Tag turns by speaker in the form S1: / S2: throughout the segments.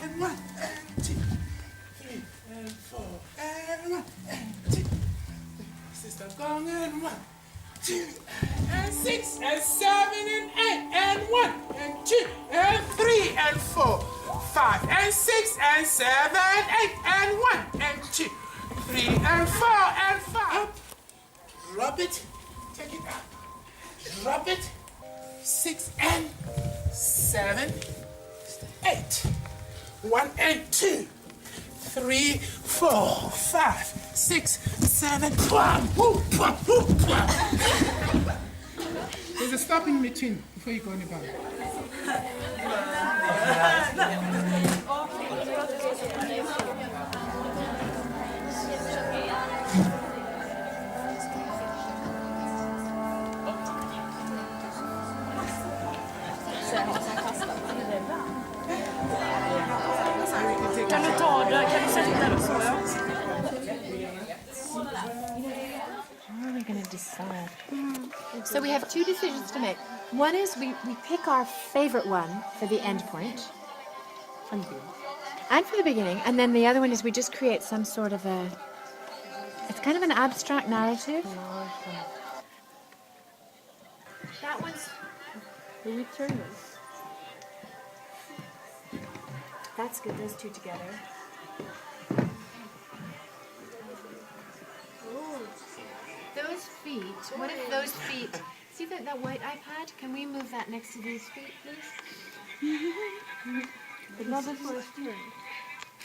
S1: And 1 and 2, 3 and 4 and 1 and 2. Sista gången 1, 2 and 6 and 7 and 8 and 1 and 2 and 3 and 4, 5 and 6 and 7, 8 and 1 and 2, 3 and 4 and 5. Up, drop it, take it up, drop it. 6 and 7, 8. 1 and 2, 3, 4, 5, 6, 7. There's a stop in between before you go in the back.
S2: Kan du ta det? Kan du sätta det så?
S3: How are we going to decide? So we have two decisions to make. One is we pick our favorite one for the end point. And for the beginning. And then the other one is we just create some sort of a... It's kind of an abstract narrative. That one's...
S2: Will we turn this?
S3: That's good, those two together. Ooh. Those feet, what if those feet... See that white iPad? Can we move that next to these feet, please?
S2: But not before it's turned.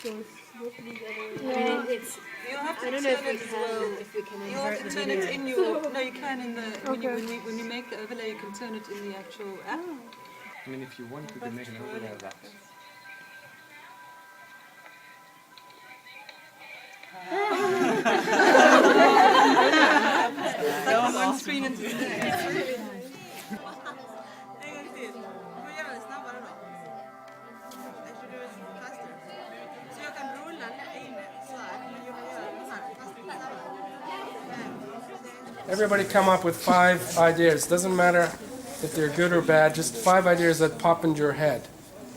S2: So it's supposed to be the other way.
S3: Yeah, it's...
S4: You have to
S3: I don't know if we can
S4: You have to turn it in your... No, you can in the...
S2: Okay.
S4: When you make the overlay, you can turn it in the actual app.
S5: I mean, if you want, we can make an overlay of that.
S4: Go on screen and
S1: Everybody come up with 5 ideas. Doesn't matter if they're good or bad, just 5 ideas that pop into your head.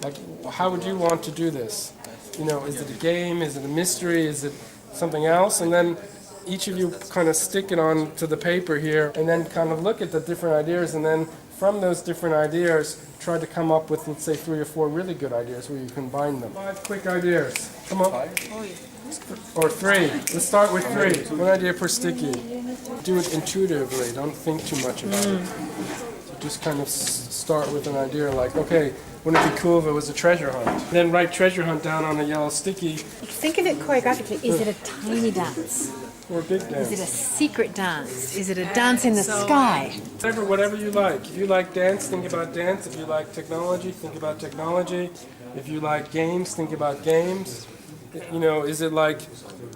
S1: Like, how would you want to do this? You know, is it a game? Is it a mystery? Is it something else? And then each of you kind of stick it on to the paper here and then kind of look at the different ideas, and then from those different ideas try to come up with, let's say, 3 or 4 really good ideas where you combine them. 5 quick ideas. Come on. Or 3. Let's start with 3. 1 idea per sticky. Do it intuitively. Don't think too much about it. So just kind of start with an idea like, okay, wouldn't it be cool if it was a treasure hunt? Then write treasure hunt down on a yellow sticky.
S3: Think of it choreographically. Is it a tiny dance?
S1: Or a big dance.
S3: Is it a secret dance? Is it a dance in the sky?
S1: Whatever you like. If you like dance, think about dance. If you like technology, think about technology. If you like games, think about games. You know, is it like,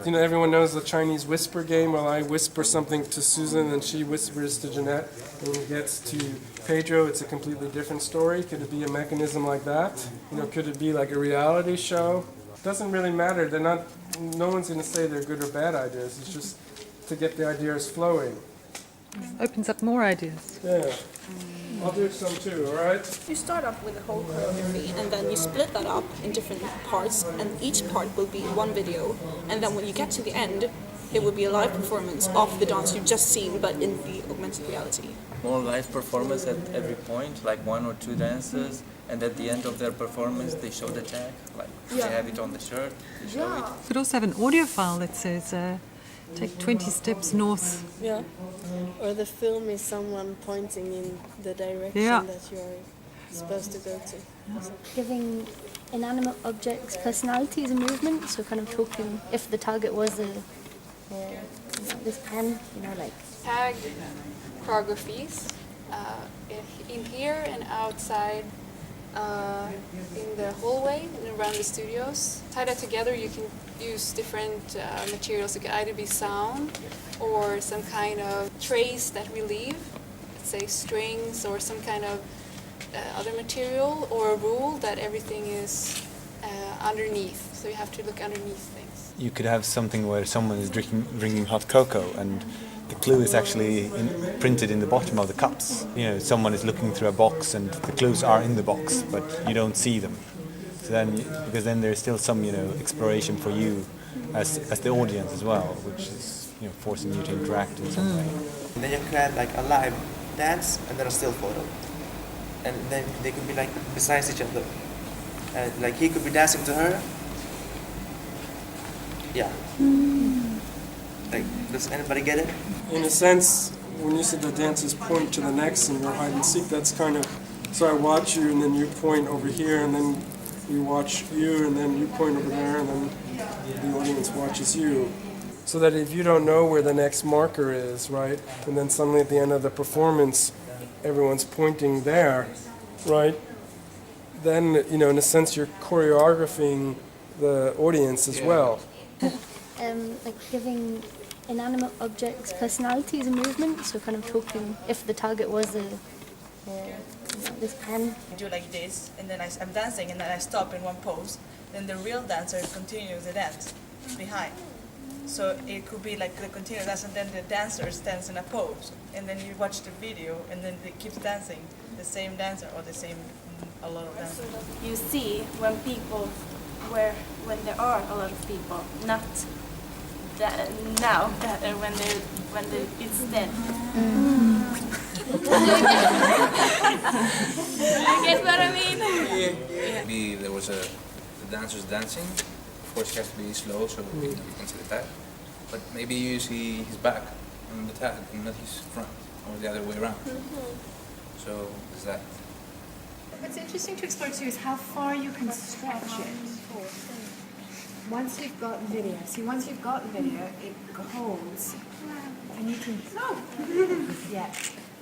S1: you know, everyone knows the Chinese whisper game where I whisper something to Susan and she whispers to Jeannette. When it gets to Pedro, it's a completely different story. Could it be a mechanism like that? You know, could it be like a reality show? It doesn't really matter. They're not, no one's going to say they're good or bad ideas. It's just to get the ideas flowing.
S4: opens up more ideas.
S1: Yeah. I'll do some too, alright?
S6: You start off with a whole choreography and then you split that up in different parts, and each part will be one video, and then when you get to the end it will be a live performance of the dance you've just seen but in the augmented reality.
S7: More live performance at every point, like 1 or 2 dances, and at the end of their performance they show the tag, like they have it on the shirt, they show it.
S4: You could also have an audio file that says take 20 steps north.
S2: Yeah. Or the film is someone pointing in the direction that you're supposed to go to.
S8: So giving inanimate objects personalities and movement, so kind of talking, if the target was this pen, you know, like...
S9: Tag choreographies in here and outside in the hallway and around the studios. Tie that together, you can use different materials. It could either be sound or some kind of trace that we leave, let's say strings or some kind of other material, or a rule that everything is underneath, so you have to look underneath things.
S5: you could have something where someone is drinking hot cocoa and the clue is actually printed in the bottom of the cups. You know, someone is looking through a box and the clues are in the box, but you don't see them. So then, because then there's still some, you know, exploration for you as the audience as well, which is, you know, forcing you to interact in some way.
S10: And then you create like a live dance and then a still photo. And then they could be like besides each other. Like he could be dancing to her. Yeah. Like, does anybody get it?
S1: In a sense, when you said the dancers point to the next in your hide and seek, that's kind of, so I watch you and then you point over here and then you watch you and then you point over there and then the audience watches you. So that if you don't know where the next marker is, right, and then suddenly at the end of the performance, everyone's pointing there, right, then, you know, in a sense you're choreographing the audience as well.
S8: Like giving inanimate objects personalities and movement, so kind of talking if the target was this pen.
S11: Do like this, and then I'm dancing, and then I stop in one pose. Then the real dancer continues the dance behind. So it could be like the continuous dance, and then the dancer stands in a pose, and then you watch the video, and then they keep dancing, the same dancer or the same a lot of dancers.
S12: You see when when there are a lot of people, not that now that when it's dead. You get what I mean?
S13: Maybe there was the dancers dancing. Of course, it has to be slow, so you can see the tag. But maybe you see his back on the tag and not his front, or the other way around. So is that?
S3: What's interesting to explore too is how far you can stretch it. Once you've got video, once you've got video, it holds, and you can. Yeah.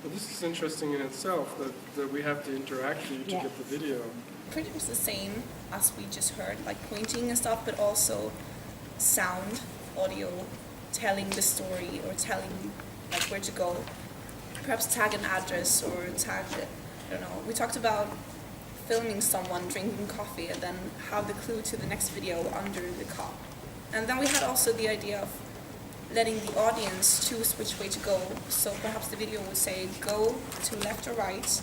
S1: Well, this is interesting in itself that we have the interaction to get the video.
S6: Pretty much the same as we just heard, like pointing and stuff, but also sound, audio, telling the story or telling like where to go. Perhaps tag an address or tag, I don't know. We talked about filming someone drinking coffee and then have the clue to the next video under the cup. And then we had also the idea of letting the audience choose which way to go. So perhaps the video would say, go to left or right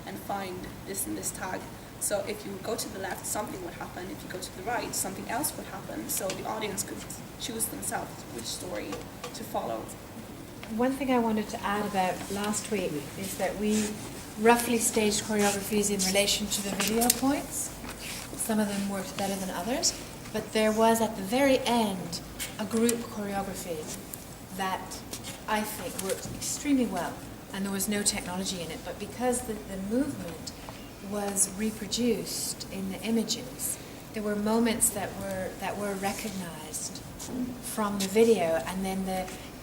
S6: and find this and this tag. So if you go to the left, something would happen. If you go to the right, something else would happen. So the audience could choose themselves which story to follow.
S3: One thing I wanted to add about last week is that we roughly staged choreographies in relation to the video points. Some of them worked better than others, but there was at the very end a group choreography that I think worked extremely well, and there was no technology in it, but because the movement was reproduced in the images, there were moments that were recognized from the video, and then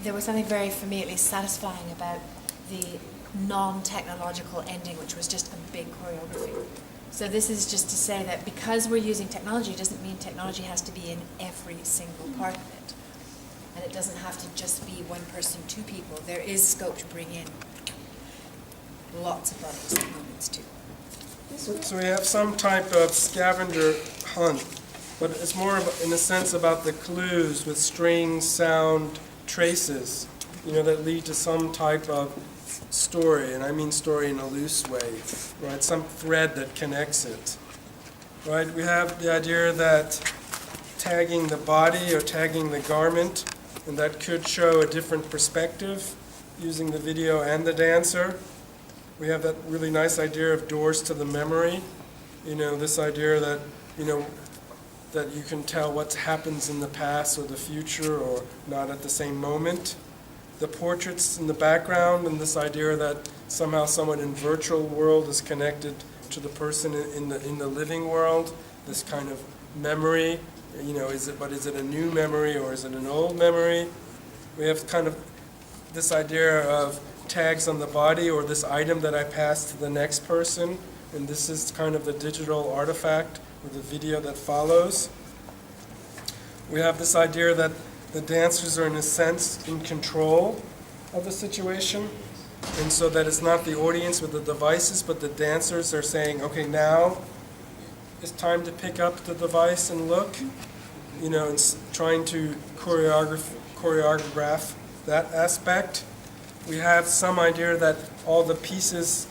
S3: there was something very, for me at least, satisfying about the non-technological ending, which was just a big choreography. So this is just to say that because we're using technology doesn't mean technology has to be in every single part of it. And it doesn't have to just be one person, two people. There is scope to bring in lots of bodies and moments too.
S1: So we have some type of scavenger hunt, but it's more of, in a sense, about the clues with strings, sound, traces, you know, that lead to some type of story, and I mean story in a loose way, right? Some thread that connects it, right? We have the idea that tagging the body or tagging the garment, and that could show a different perspective using the video and the dancer. We have that really nice idea of doors to the memory, you know, this idea that, you know, that you can tell what happens in the past or the future or not at the same moment. The portraits in the background and this idea that somehow someone in virtual world is connected to the person in the living world. This kind of memory, you know, is it a new memory or is it an old memory? We have kind of this idea of tags on the body or this item that I pass to the next person, and this is kind of the digital artifact or the video that follows. We have this idea that the dancers are, in a sense, in control of the situation, and so that it's not the audience with the devices, but the dancers are saying, okay, now it's time to pick up the device and look. you know, it's trying to choreograph that aspect. We have some idea that all the pieces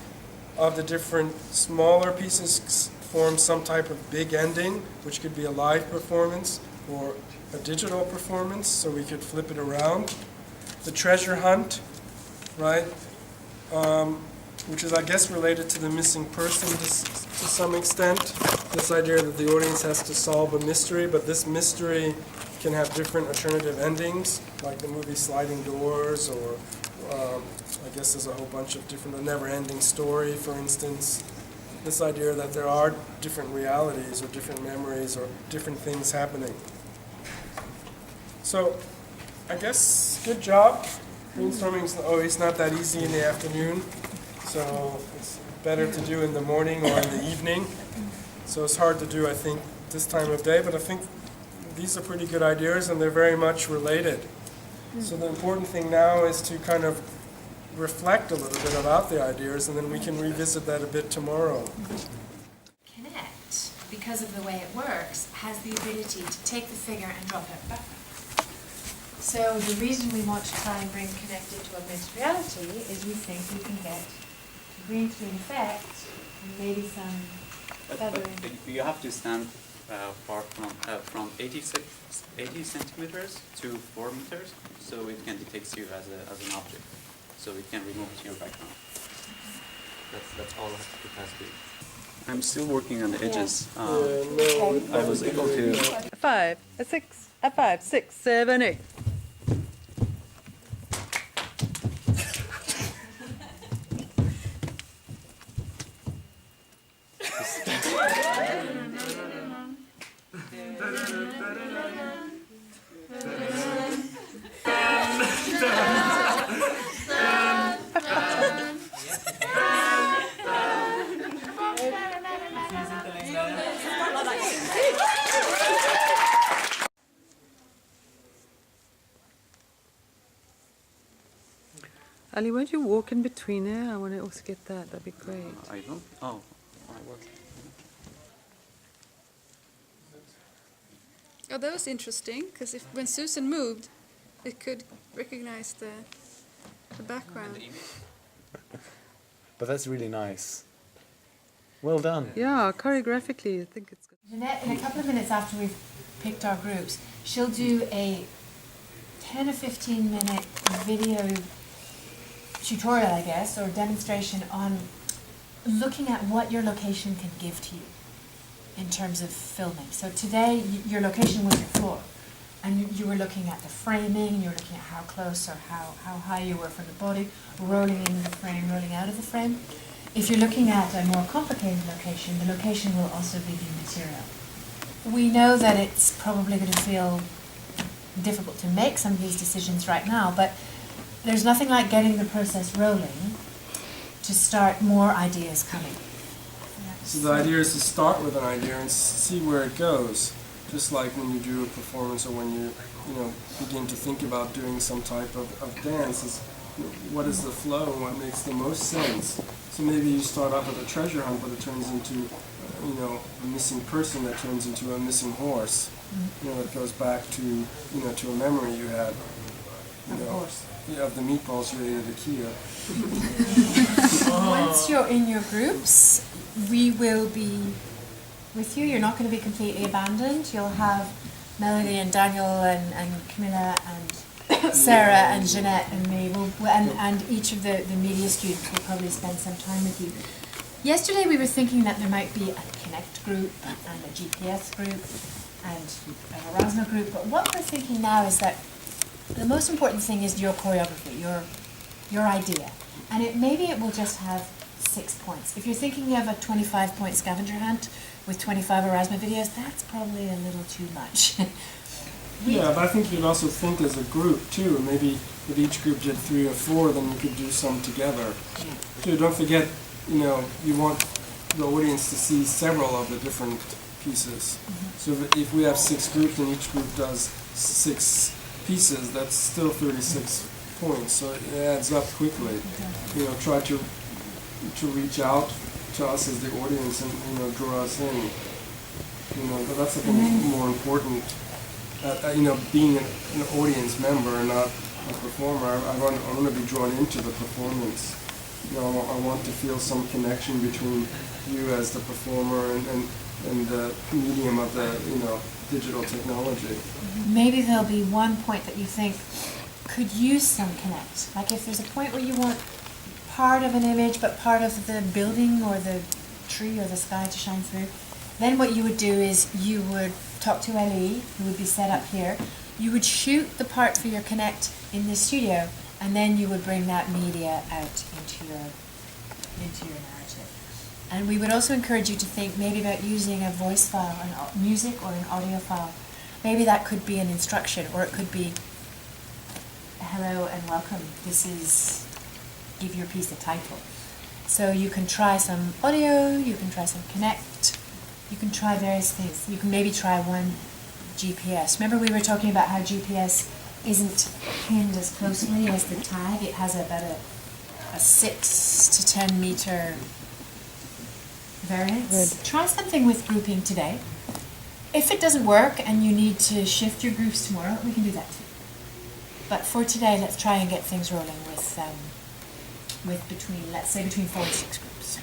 S1: of the different smaller pieces form some type of big ending, which could be a live performance or a digital performance, so we could flip it around. The treasure hunt, right, which is, I guess, related to the missing person to some extent. This idea that the audience has to solve a mystery, but this mystery can have different alternative endings, like the movie Sliding Doors, or I guess there's a whole bunch of different, A Never-Ending Story, for instance. This idea that there are different realities or different memories or different things happening. So, I guess, good job. Brainstorming is always not that easy in the afternoon, so it's better to do in the morning or in the evening. So it's hard to do, I think, this time of day, but I think these are pretty good ideas and they're very much related. So the important thing now is to kind of reflect a little bit about the ideas, and then we can revisit that a bit tomorrow.
S3: Connect, because of the way it works, has the ability to take the figure and drop it back. So the reason we want to try and bring Connect into augmented reality is we think we can get a green screen effect and maybe some feathering.
S14: But you have to stand far from 80 centimeters to 4 meters, so it can detect you as an object. So it can remove your background. That's all it has to do. I'm still working on the edges. I was able to.
S4: 5, a 6, a 5, 6, 7, 8. Ali, won't you walk in between there? I want to also get that. That'd be great.
S14: I don't. Oh, I work.
S9: Oh, that was interesting, because when Susan moved, it could recognize the background.
S5: But that's really nice. Well done.
S4: Yeah, choreographically, I think it's good.
S3: Jeannette, in a couple of minutes after we've picked our groups, she'll do a 10 or 15 minute video tutorial, I guess, or demonstration on looking at what your location can give to you in terms of filming. So today, your location was your floor, and you were looking at the framing, and you were looking at how close or how high you were from the body, rolling in the frame, rolling out of the frame. If you're looking at a more complicated location, the location will also be the material. We know that it's probably going to feel difficult to make some of these decisions right now, but there's nothing like getting the process rolling to start more ideas coming.
S1: So the idea is to start with an idea and see where it goes. Just like when you do a performance or when you begin to think about doing some type of dance, is what is the flow and what makes the most sense. So maybe you start off with a treasure hunt, but it turns into a missing person that turns into a missing horse. It goes back to to a memory you had. Of course. Yeah, of the meatballs you ate at IKEA.
S3: Once you're in your groups, we will be with you. You're not going to be completely abandoned. You'll have Melody and Daniel and Camilla and Sarah and Jeannette and me. And each of the media students will probably spend some time with you. Yesterday we were thinking that there might be a Connect group and a GPS group and an Erasmus group, but what we're thinking now is that the most important thing is your choreography, your idea. And maybe it will just have 6 points. If you're thinking of a 25-point scavenger hunt with 25 Erasmus videos, that's probably a little too much.
S1: Yeah, but I think you'd also think as a group too. Maybe if each group did 3 or 4, then you could do some together. Too, don't forget, you want the audience to see several of the different pieces. So if we have 6 groups and each group does 6 pieces, that's still 36 points, so it adds up quickly. Try to reach out to us as the audience and draw us in. But that's I think more important being an audience member and not a performer, I want to be drawn into the performance. I want to feel some connection between you as the performer and the medium of the digital technology.
S3: Maybe there'll be one point that you think could use some connect. Like if there's a point where you want part of an image but part of the building or the tree or the sky to shine through, then what you would do is you would talk to Ellie, who would be set up here. You would shoot the part for your connect in the studio, and then you would bring that media out into your narrative. And we would also encourage you to think maybe about using a voice file, an music or an audio file. Maybe that could be an instruction, or it could be, hello and welcome. This is, give your piece a title. So you can try some audio, you can try some connect, you can try various things. You can maybe try one GPS. Remember we were talking about how GPS isn't pinned as closely as the tag. It has about a 6 to 10 meter variance. Good. Try something with grouping today. If it doesn't work and you need to shift your groups tomorrow, we can do that too. But for today, let's try and get things rolling with between, let's say, between 4 and 6 groups.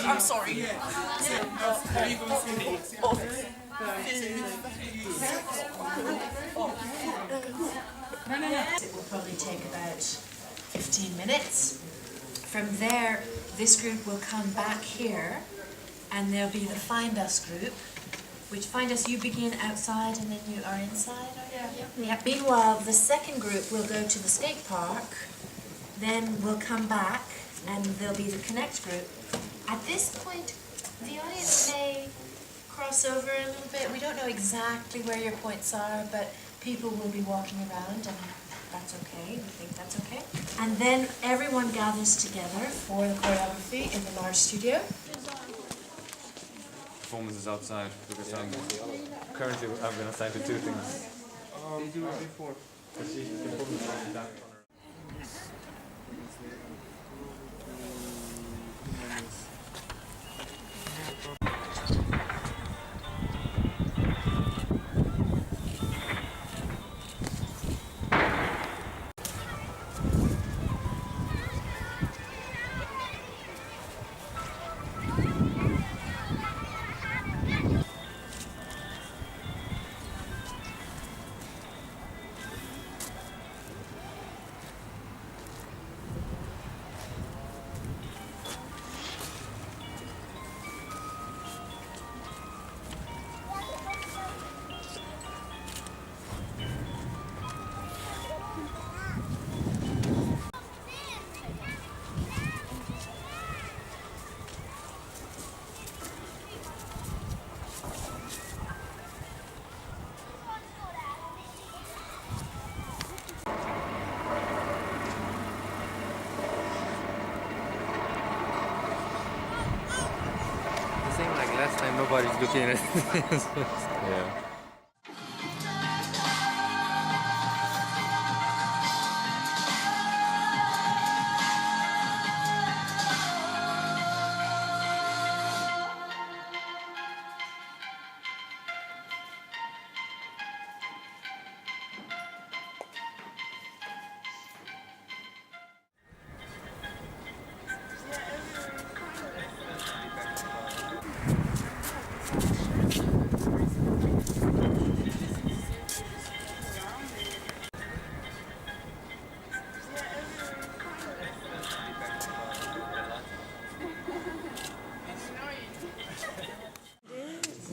S11: I'm sorry.
S3: It will probably take about 15 minutes. From there, this group will come back here, and there'll be the Find Us group, which Find Us, you begin outside and then you are inside, are you? Yeah. Meanwhile, the second group will go to the skate park, then we'll come back, and there'll be the Connect group. At this point, the audience may cross over a little bit. We don't know exactly where your points are, but people will be walking around, and that's okay. We think that's okay. And then everyone gathers together for the choreography in the large studio.
S5: Performances outside, because currently I've been assigned to 2 things.
S1: Do it before.
S15: Last time nobody's looking at it. Yeah.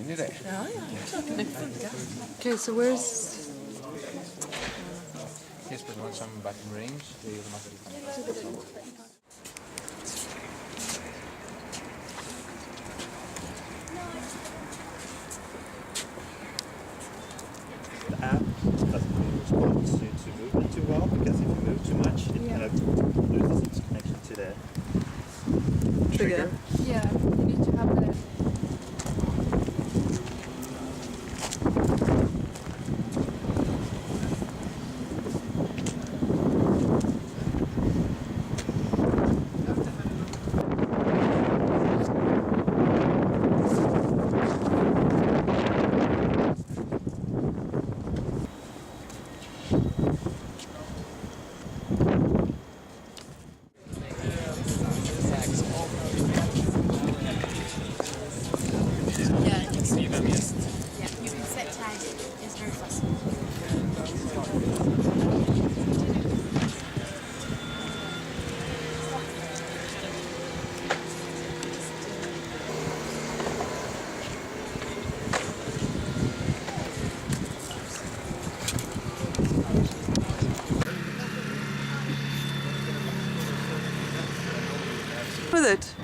S15: in i det.
S4: Ja, det funkar. Okay, so where's...
S15: Here's pretty much some back in range. Det är de
S16: The app doesn't really respond to movement too well, because if you move too much, it kind of loses its connection to the trigger.
S9: Yeah, you need to have the
S4: with it.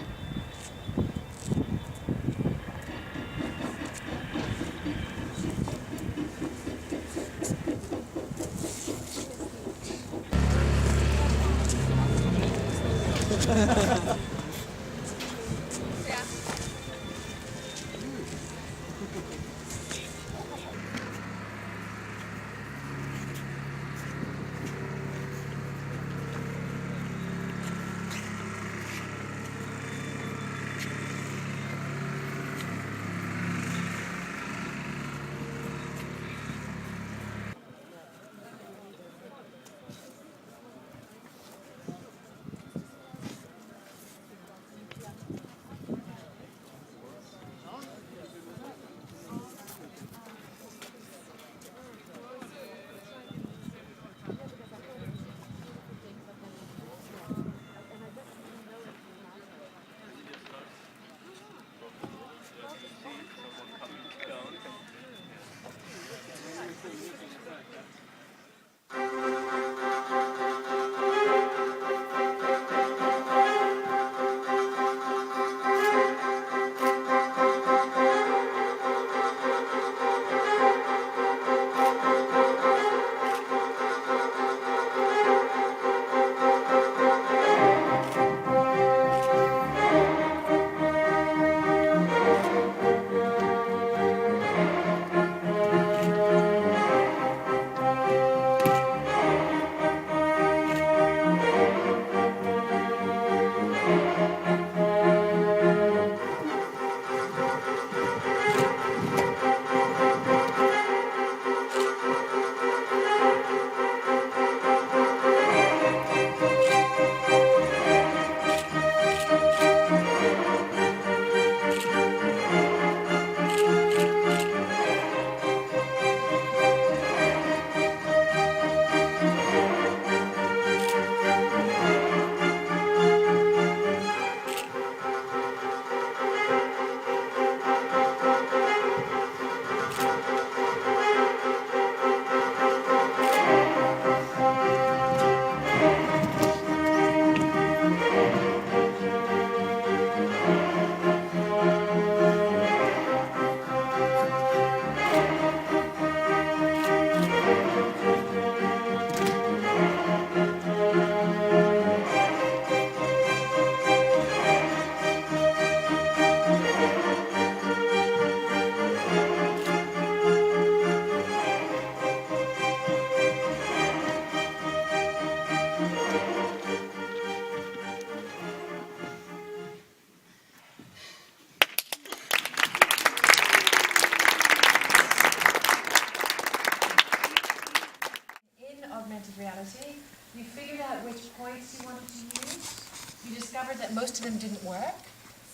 S3: reality. You figured out which points you wanted to use. You discovered that most of them didn't work.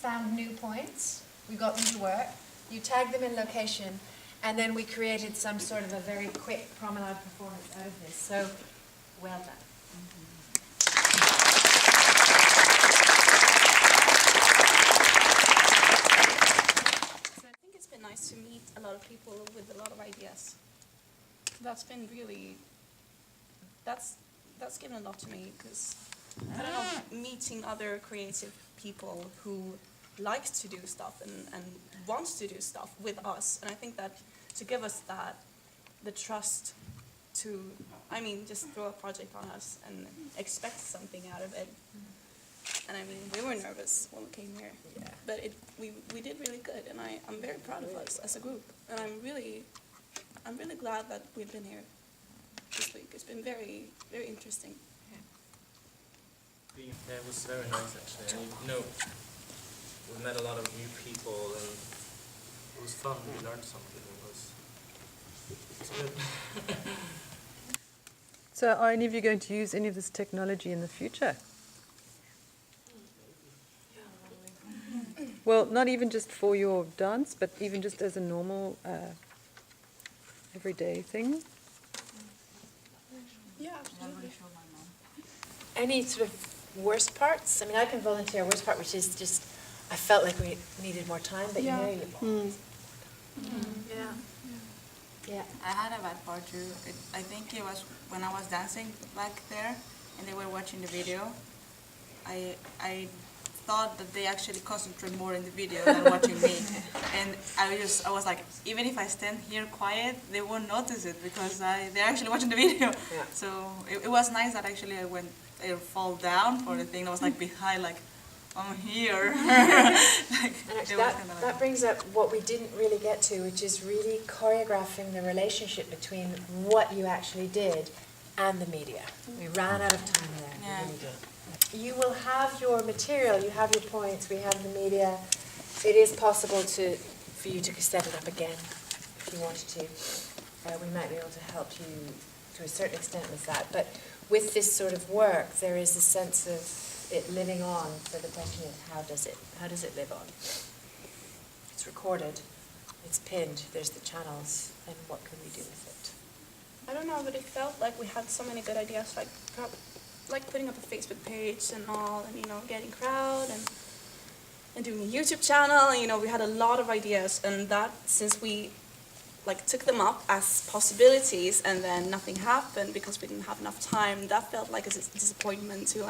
S3: Found new points. We got them to work. You tagged them in location. And then we created some sort of a very quick promenade performance out of this. So, well done.
S6: So I think it's been nice to meet a lot to me because, I don't know, meeting other creative people who likes to do stuff and wants to do stuff with us. And I think that to give us that, the trust to, I mean, just throw a project on us and expect something out of it. And I mean, we were nervous when we came here, but we did really good, and I'm very proud of us as a group. And I'm really glad that we've been here this week. It's been very, very interesting.
S17: Yeah, it was very nice actually. And, you know, we met a lot of new people, and it was fun. We learned something. It was good.
S4: So are any of you going to use any of this technology in the future? Well, not even just for your dance, but even just as a normal everyday thing?
S6: Yeah, absolutely.
S3: Any sort of worst parts? I mean, I can volunteer a worst part, which is just, I felt like we needed more time, but you know you
S6: Yeah.
S11: Yeah, I had a bad part too. I think it was when I was dancing back there and they were watching the video. I thought that they actually concentrate more in the video than watching me. And I was like, even if I stand here quiet, they won't notice it because they're actually watching the video.
S3: Yeah.
S11: So it was nice that actually I fall down for the thing that was like behind, like, I'm here.
S3: And actually that brings up what we didn't really get to, which is really choreographing the relationship between what you actually did and the media. We ran out of time there.
S11: Yeah.
S3: We really did. You will have your material, you have your points, we have the media. It is possible for you to set it up again if you wanted to. We might be able to help you to a certain extent with that. But with this sort of work, there is a sense of it living on. So the question is, how does it live on? It's recorded, it's pinned, there's the channels, and what can we do with it?
S6: I don't know, but it felt like we had so many good ideas, like putting up a Facebook page and all, and getting crowd and doing a YouTube channel. We had a lot of ideas, and that since we took them up as possibilities and then nothing happened because we didn't have enough time, that felt like a disappointment to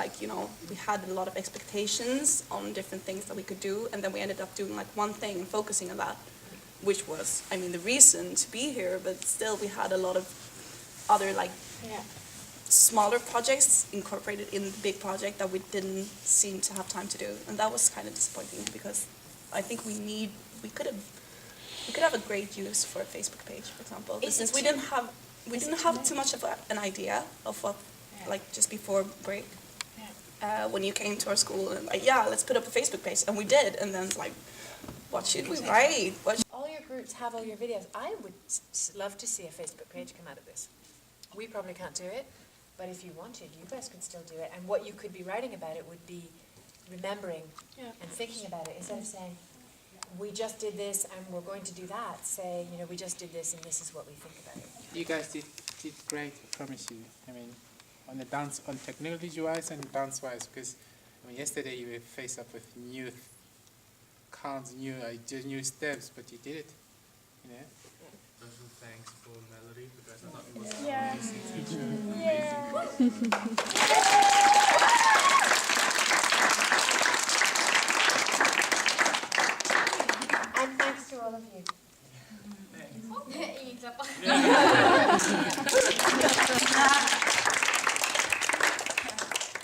S6: we had a lot of expectations on different things that we could do, and then we ended up doing one thing and focusing on that, which was, the reason to be here, but still we had a lot of other smaller projects incorporated in the big project that we didn't seem to have time to do, and that was kind of disappointing because I think we could have a great use for a Facebook page, for example. But since we didn't have too much of an idea of what, just before break, when you came to our school and let's put up a Facebook page, and we did, and then it's what should we write?
S3: All your groups have all your videos. I would love to see a Facebook page come out of this. We probably can't do it, but if you wanted, you guys could still do it. And what you could be writing about it would be remembering and thinking about it instead of saying, we just did this and we're going to do that. Say, we just did this and this is what we think about it.
S18: You guys did great, I promise you. On the dance, on technology-wise and dance-wise, because yesterday you were faced up with new counts, new steps, but you did it.
S17: Special thanks for Melody because I thought it was
S8: Yeah.
S17: an amazing teacher.
S3: And thanks to all of you.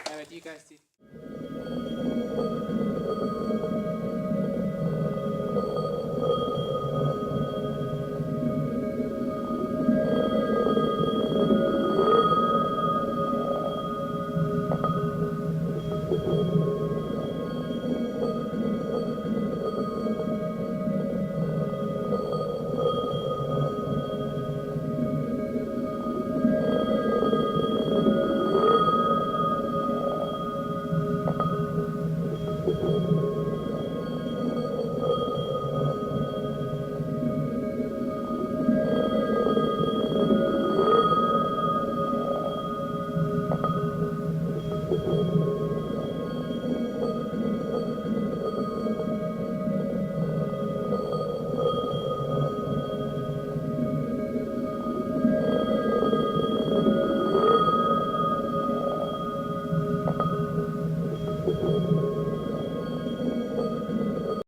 S18: But you guys did.